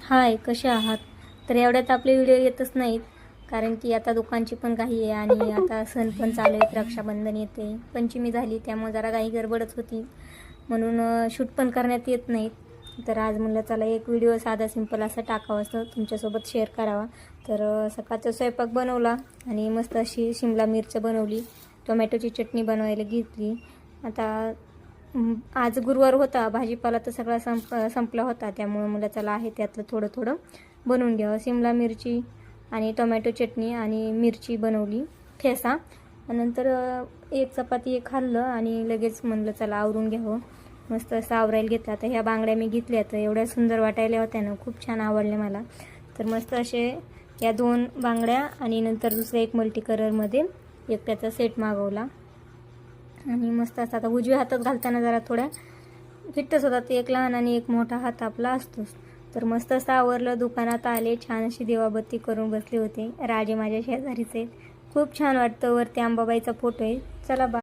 हाय, कसे आहात? तर एवढ्यात आपले व्हिडिओ येतच नाहीत, कारण की आता दुकानची पण घाई आहे आणि आता सण पण चालू आहेत. रक्षाबंधन येते, पंचमी झाली, त्यामुळे जरा काही गडबडच होती, म्हणून शूट पण करण्यात येत नाहीत. तर आज म्हणलं चला एक व्हिडिओ साधा सिंपल असा टाकावा, असं तुमच्यासोबत शेअर करावा. तर सकाळचा स्वयंपाक बनवला आणि मस्त अशी शिमला मिरच बनवली, टोमॅटोची चटणी बनवायला घेतली. आता आज गुरुवार होता, भाजीपाला तर सगळा संपला होता, त्यामुळे मला चला आहे त्यातलं थोडं थोडं बनवून घ्यावं. शिमला मिरची आणि टोमॅटो चटणी आणि मिरची बनवली ठेसा. नंतर एक चपाती एक खाल्लं आणि लगेच म्हणलं चला आवरून घ्यावं. मस्त असं आवरायला घेतलं. आता ह्या बांगड्या मी घेतल्या, तर एवढ्या सुंदर वाटायला होत्या ना, खूप छान आवडल्या मला. तर मस्त असे या 2 बांगड्या आणि नंतर दुसऱ्या एक मल्टी कलरमध्ये एक त्याचा सेट मागवला. आणि मस्त असं आता उजव्या हातात घालताना जरा थोड्या फिट्टच होतात, एक लहान आणि एक मोठा हात आपला असतोच. तर मस्त असं आवरलं, दुकानात आले, छान अशी देवाबत्ती करून बसले होते. राजे माझ्या शेजारीचे, खूप छान वाटतं. वरती अंबाबाईचा फोटो आहे. चला बा.